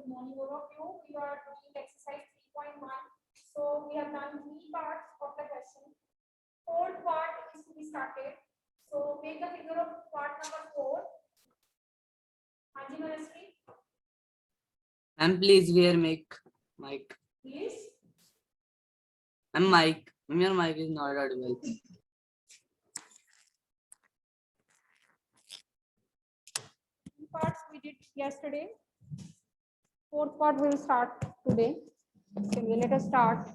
good morning all of you. We are doing exercise 3.1. So we have done 3 parts of the question. Fourth part is to be started. So make the figure of part number 4. Anji Manasri. Ma'am, please wear mic. Please. Ma'am, mic. Ma'am, your mic is not audible. Parts we did yesterday. Fourth part we will start today. Okay, let us start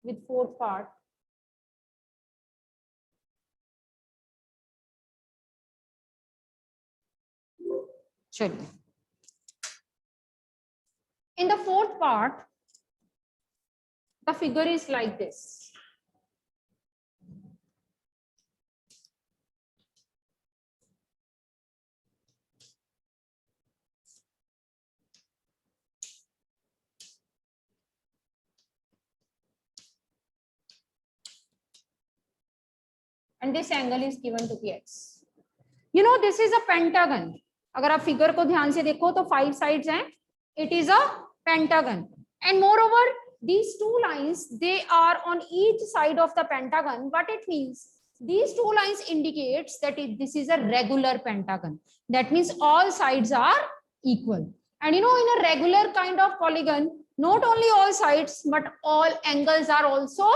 with fourth part. Chaliye. In the fourth part, the figure is like this. And this angle is given to be x. You know, this is a pentagon. अगर आप figure को ध्यान से देखो तो 5 sides हैं. It is a pentagon. And moreover, these two lines, they are on each side of the pentagon. What it means? These two lines indicates that this is a regular pentagon. That means all sides are equal. And you know, in a regular kind of polygon, not only all sides, but all angles are also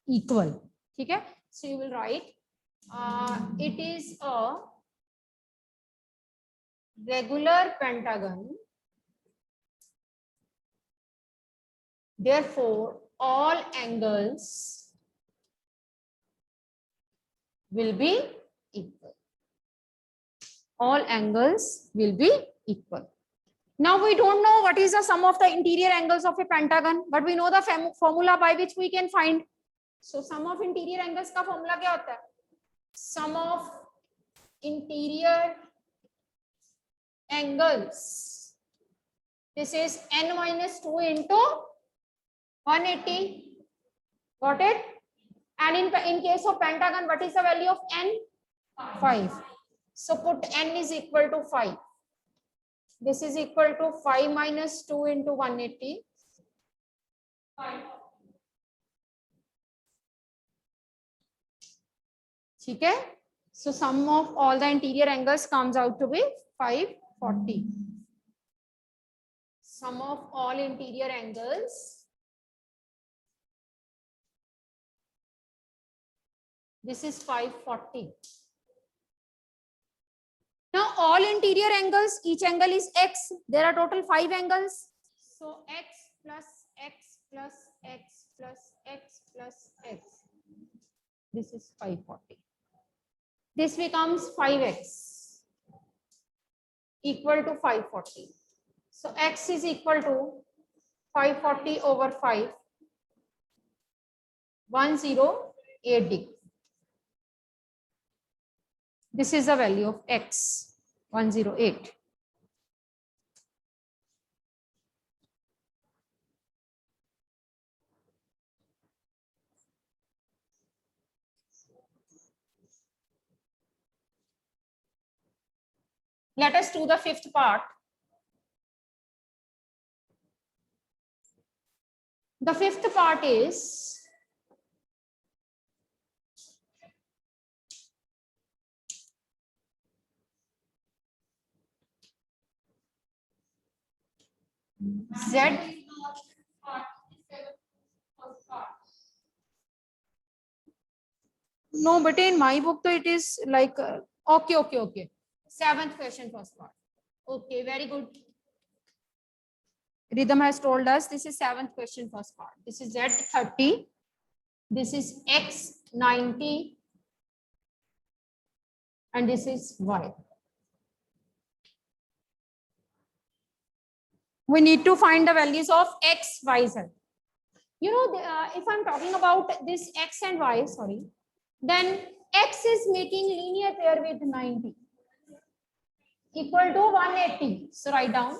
equal. Okay? So you will write, it is a regular pentagon. Therefore, all angles will be equal. All angles will be equal. Now we don't know what is the sum of the interior angles of a pentagon, but we know the formula by which we can find. So sum of interior angles का formula क्या होता है? Sum of interior angles. This is n minus 2 into 180. Got it? And in case of pentagon, what is the value of n? 5. So put n is equal to 5. This is equal to 5 minus 2 into 180. 5. Okay? So sum of all the interior angles comes out to be 540. Sum of all interior angles. This is 540. Now all interior angles, each angle is x. There are total 5 angles. So x plus x plus x plus x plus x. This is 540. This becomes 5x equal to 540. So x is equal to 540 over 5, 108 degree. This is the value of x, 108. Let us do the fifth part. The fifth part is Z. No, but in my book, it is like okay. 7th question first part. Okay, very good. Rhythm has told us this is 7th question first part. This is Z30. This is X90. And this is Y. We need to find the values of X, Y, Z. You know, if I'm talking about this X and Y, sorry, then X is making linear pair with 90 equal to 180. So write down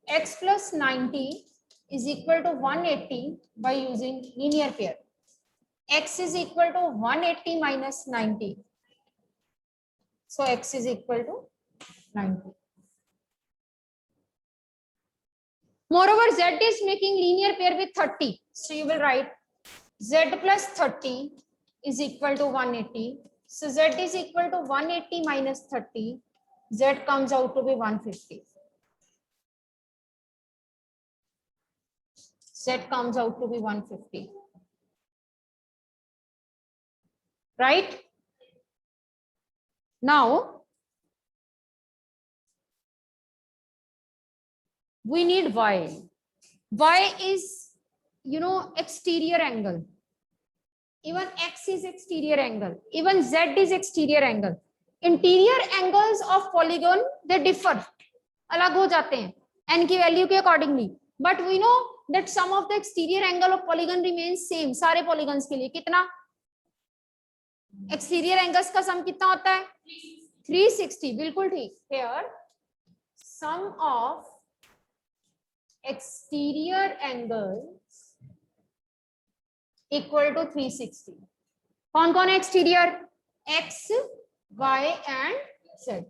X plus 90 is equal to 180 by using linear pair. X is equal to 180 minus 90. So X is equal to 90. Moreover, Z is making linear pair with 30. So you will write Z plus 30 is equal to 180. So Z is equal to 180 minus 30. Z comes out to be 150. Z comes out to be 150. Right? Now, we need Y. Y is, exterior angle. Even X is exterior angle. Even Z is exterior angle. Interior angles of polygon, they differ. अलग हो जाते हैं n की value के accordingly. But we know that sum of the exterior angle of polygon remains same. सारे polygons के लिए कितना? Exterior angles का sum कितना होता है? 360. बिल्कुल ठीक. Here, sum of exterior angles equal to 360. कौन कौन है exterior? X, Y and Z.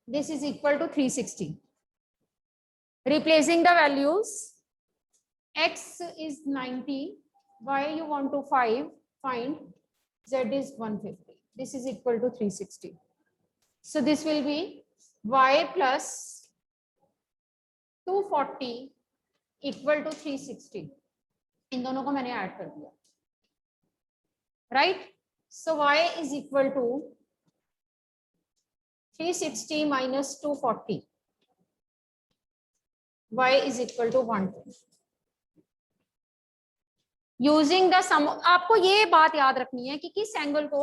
This is equal to 360. Replacing the values, X is 90, Y you want to find, Z is 150. This is equal to 360. So this will be Y plus 240 equal to 360. इन दोनों को मैंने add कर दिया. Right? So Y is equal to 360 minus 240. Y is equal to 120. Using the sum, आपको ये बात याद रखनी है कि किस एंगल को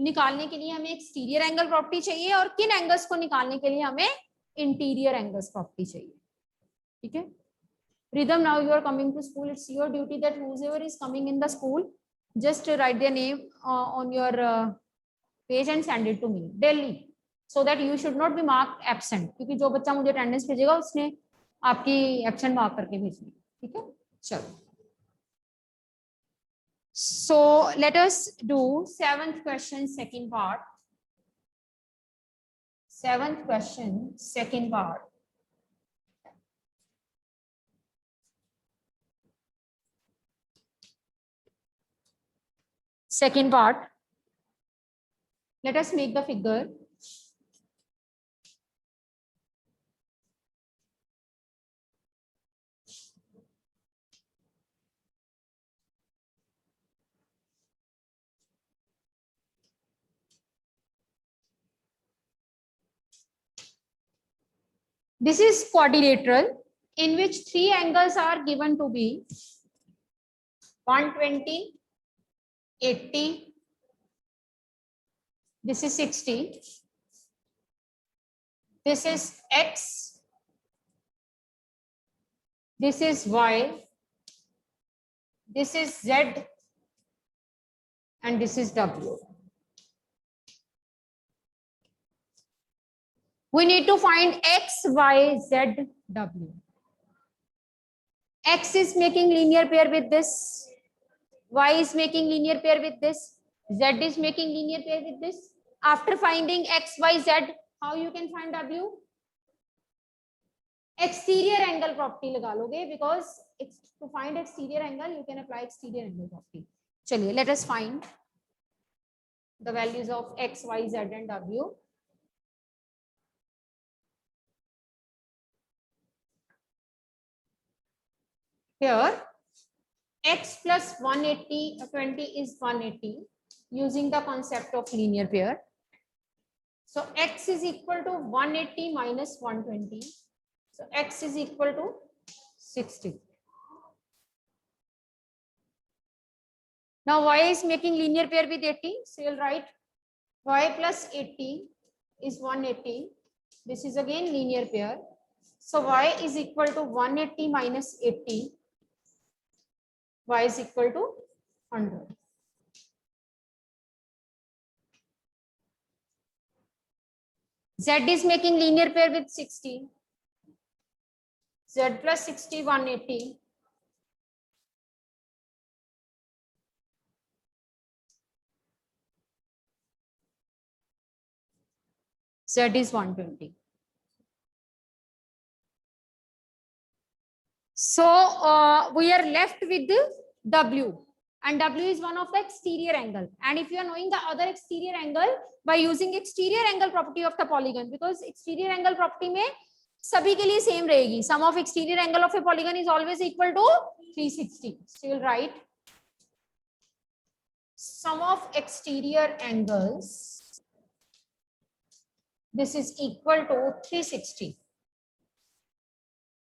निकालने के लिए हमें एक्सटीरियर एंगल प्रॉपर्टी चाहिए और किन एंगल्स को निकालने के लिए हमें इंटीरियर एंगल्स प्रॉपर्टी चाहिए. ठीक है. Rhythm, now you are coming to school. It's your duty that whoever is coming in the school, just write their name on your page and send it to me daily, so that you should not be marked absent. क्योंकि जो बच्चा मुझे attendance भेजेगा उसने आपकी absent mark करके भेजनी. ठीक है. चलो. So let us do 7th question, second part. 7th question, second part. Second part. Let us make the figure. This is quadrilateral in which three angles are given to be 120, 80, this is 60, this is X, this is Y, this is Z, and this is W. We need to find X, Y, Z, W. X is making linear pair with this. Y is making linear pair with this. Z is making linear pair with this. After finding X, Y, Z, how you can find W? Exterior angle property लगा लोगे, because to find exterior angle you can apply exterior angle property. चलिए, let us find the values of X, Y, Z and W. Here, X plus 20 is 180 using the concept of linear pair. So X is equal to 180 minus 120. So X is equal to 60. Now Y is making linear pair with 80. So you'll write Y plus 80 is 180. This is again linear pair. So Y is equal to 180 minus 80. Y is equal to 100. Z is making linear pair with 60. Z plus 60, 180. Z is 120. So we are left with W, and W is one of the exterior angle. And if you are knowing the other exterior angle by using exterior angle property of the polygon, because exterior angle property में सभी के लिए same रहेगी. Sum of exterior angle of a polygon is always equal to 360. So you'll write sum of exterior angles. This is equal to 360.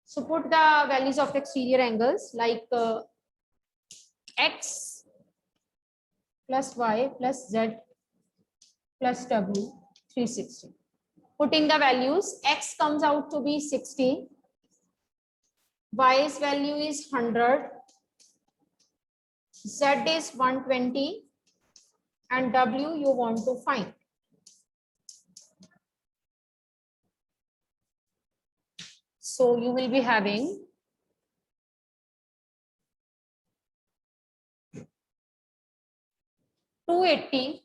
So put the values of the exterior angles like x plus y plus z plus w 360. Putting the values, x comes out to be 60, y's value is 100, z is 120, and w you want to find. So you will be having 280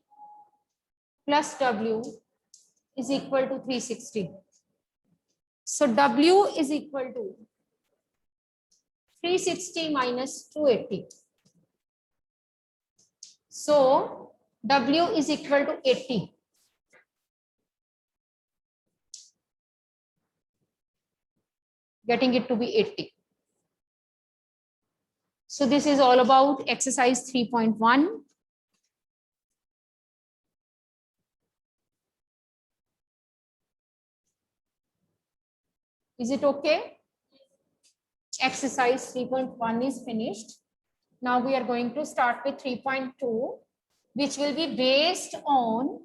plus w is equal to 360. So w is equal to 360 minus 280. So w is equal to 80. Getting it to be 80. So this is all about exercise 3.1. Is it okay? Exercise 3.1 is finished. Now we are going to start with 3.2, which will be based on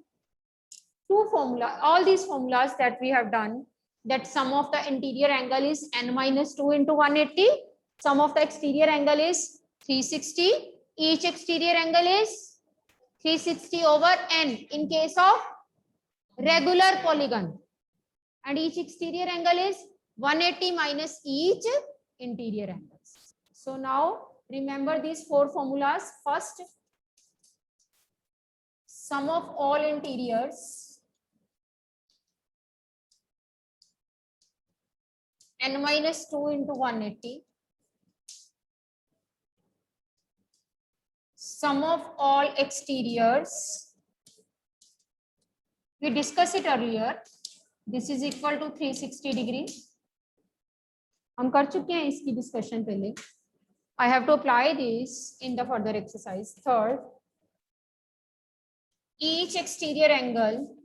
two formulas, all these formulas that we have done, that sum of the interior angle is n minus 2 into 180, sum of the exterior angle is 360, each exterior angle is 360 over n in case of regular polygon, and each exterior angle is 180 minus each interior angles. So now remember these four formulas. First, sum of all interiors n minus 2 into 180, sum of all exteriors, we discussed it earlier, this is equal to 360 degree. हम कर चुके हैं इसकी discussion पहले. I have to apply this in the further exercise. Third, each exterior angle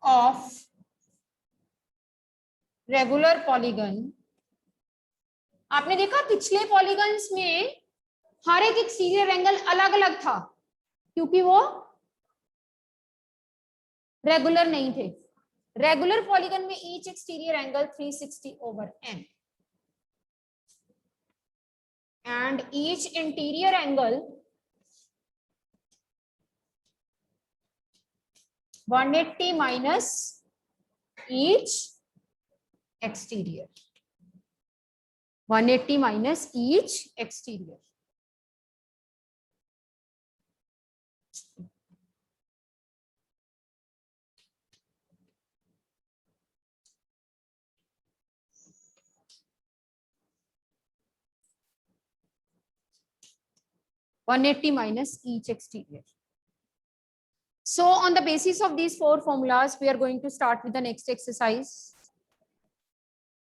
of regular polygon. आपने देखा पिछले polygons में हर एक एक्सटीरियर एंगल अलग अलग था क्योंकि वो रेगुलर नहीं थे. रेगुलर पॉलीगन में each exterior angle 360 over n and each interior angle 180 minus each exterior. 180 minus each exterior. (180 minus each exterior). So on the basis of these four formulas, we are going to start with the next exercise.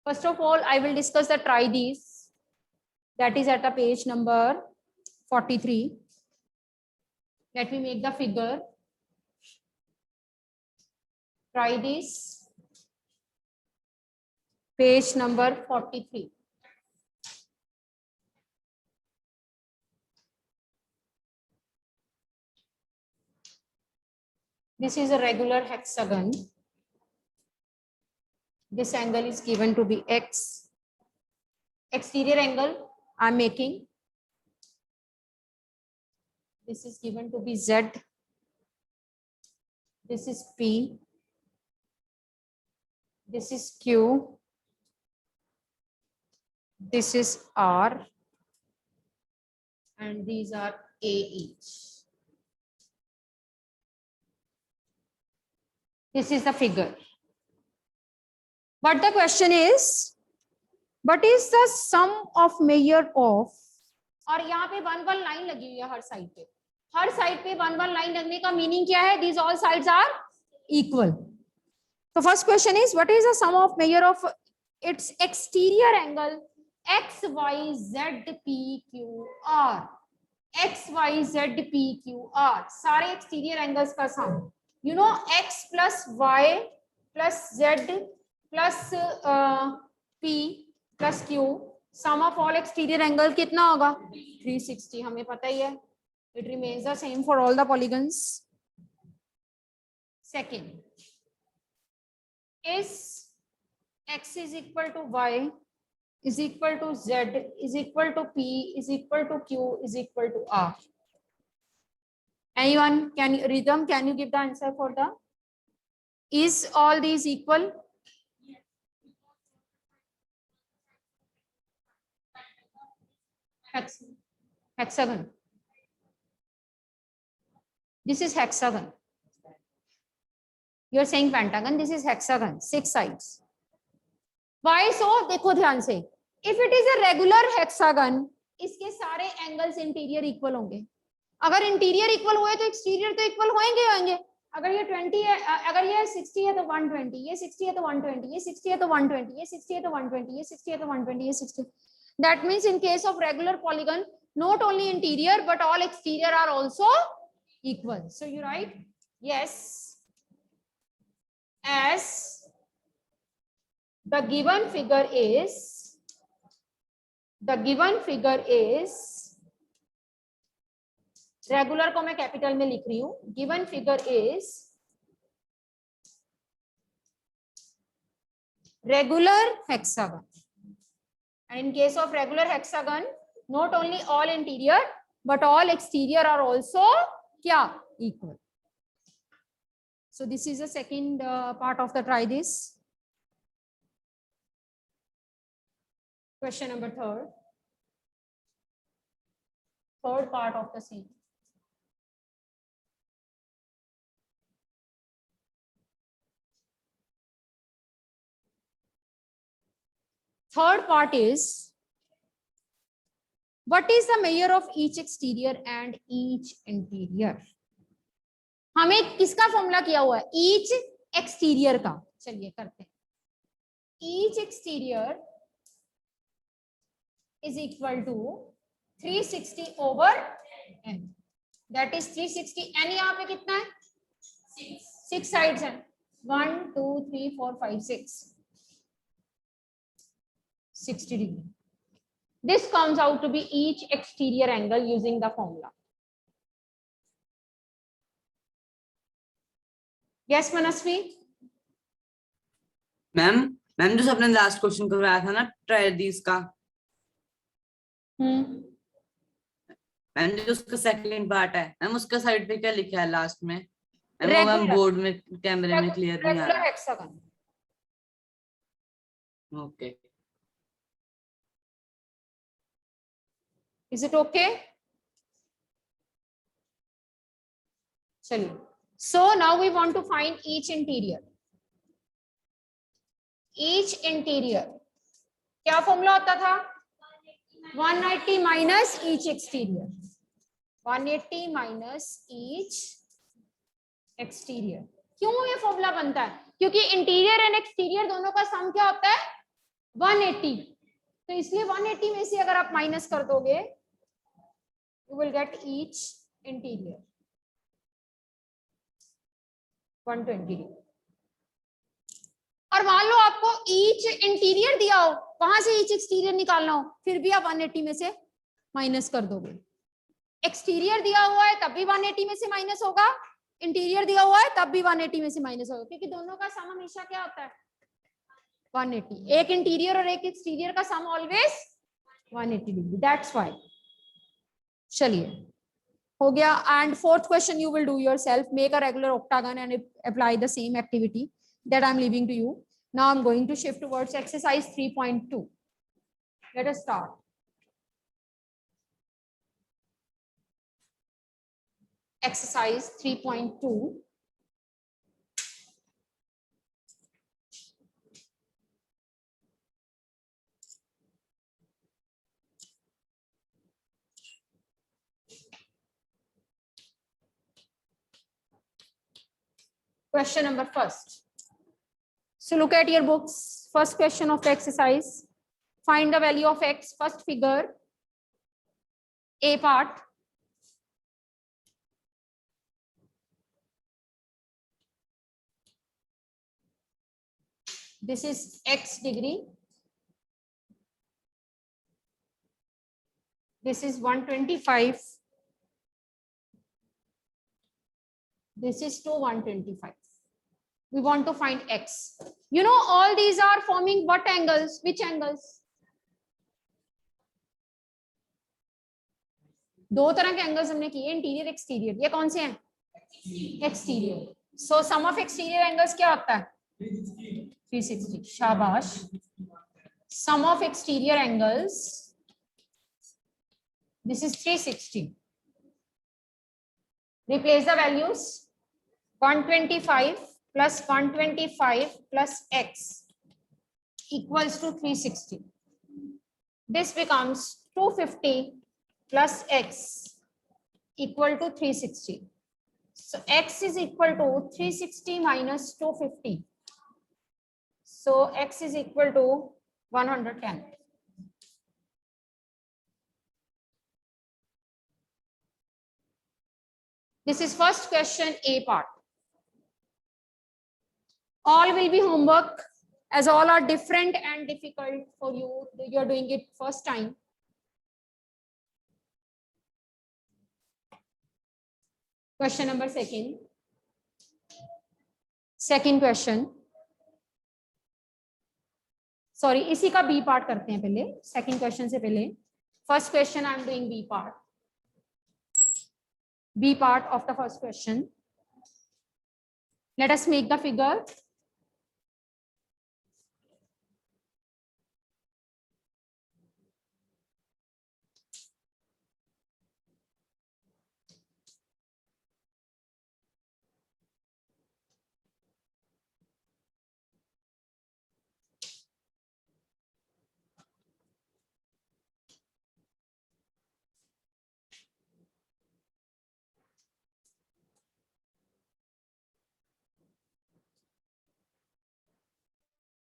First of all, I will discuss the try these. That is at the page number 43. Let me make the figure. Try this. Page number 43. This is a regular hexagon. This angle is given to be x. Exterior angle I am making. This is given to be z. This is p. This is q. This is r. And these are a each. This is the figure. But the question is, what is the sum of measure of, और यहाँ पे 1 1 line लगी हुई है हर side पे, हर side पे 1 1 line लगने का मीनिंग क्या है? These all sides are equal. So first question is, what is the sum of measure of its exterior angle x y z p q r? x y z p q r सारे exterior angles का sum. You know x plus y plus z plus p plus q, sum of all exterior angle कितना होगा? 360. हमें पता ही है. It remains the same for all the polygons. Second is x is equal to y is equal to z is equal to p is equal to q is equal to r. Anyone? Can you, Rhythm, can you give the answer for the, is all these equal? Hexagon. This is hexagon. You are saying pentagon. This is hexagon. 6 sides. Why so? देखो ध्यान से. If it is a regular hexagon, इसके सारे angles interior equal होंगे. अगर interior equal हुए तो exterior तो इक्वल होंगे. अगर ये 20 है, अगर ये 60 है तो 120, ये 60 है तो 120, ये 60 है तो 120, ये 60 है तो 120, ये 60 है तो 120, ये 60. That means in case of regular polygon, not only interior but all exterior are also equal. So you write yes, as the given figure is regular को मैं कैपिटल में लिख रही हूं. Given figure is regular hexagon, and in case of regular hexagon not only all interior but all exterior are also क्या? Equal. So this is the second part of the try this. Question number third part of the same. Third part is, what is the measure of each exterior and each interior? हमें किसका formula किया हुआ है? each exterior का. चलिए करते हैं. each exterior is equal to 360 over n. That is 360. n यहाँ पे कितना है? 6 sides हैं. 1 2 3 4 5 6. 60 degree. This comes out to be each exterior angle using the formula. Yes, Manasvi? Ma'am जो सबने लास्ट क्वेश्चन करवाया था ना ट्रायडीज का, मैम जो उसका सेकंड पार्ट है मैम, उसका साइड पे क्या लिखा है लास्ट में? मैम बोर्ड में कैमरे में क्लियर नहीं आ रहा. Hexagon. Okay. Is it okay? चलिए. So now we want to find each interior. Each interior क्या फॉर्मूला होता था? 180 minus each exterior. 180 minus each exterior. क्यों ये फॉर्मूला बनता है? क्योंकि इंटीरियर एंड एक्सटीरियर दोनों का सम क्या होता है? 180. तो इसलिए 180 में से अगर आप माइनस कर दोगे, you will get each interior 120. और मान लो आपको each इंटीरियर दिया हो, वहां से each एक्सटीरियर निकालना हो, फिर भी आप 180 में से माइनस कर दोगे. एक्सटीरियर दिया हुआ है तब भी 180 में से माइनस होगा, इंटीरियर दिया हुआ है तब भी 180 में से माइनस होगा, क्योंकि दोनों का सम हमेशा क्या होता है? 180. एक इंटीरियर और एक एक्सटीरियर का सम ऑलवेज 180 डिग्री. That's why. चलिए हो गया. And fourth question you will do yourself. Make a regular octagon and apply the same activity that I'm leaving to you. Now I'm going to shift towards exercise 3.2. Let us start. Exercise 3.2. Question number first. So look at your books. First question of the exercise. Find the value of x. First figure. A part. This is x degree. This is 125. This is to 125. We want to find x. You know, all these are forming what angles? Which angles? दो तरह के angles हमने किए, interior exterior. ये कौन से हैं? Exterior. So some of exterior angles क्या होता है? 360. शाबाश. Sum of exterior angles. This is 360. Replace the values. 125 plus 125 plus x equals to 360. This becomes 250 plus x equal to 360. So x is equal to 360 minus 250. So x is equal to 110. This is first question A part. All will be homework, as all are different and difficult for you. You are doing it first time. Question number second. Second question. Sorry, इसी का B part करते हैं पहले. Second question से पहले. First question I am doing B part. B part of the first question. Let us make the figure.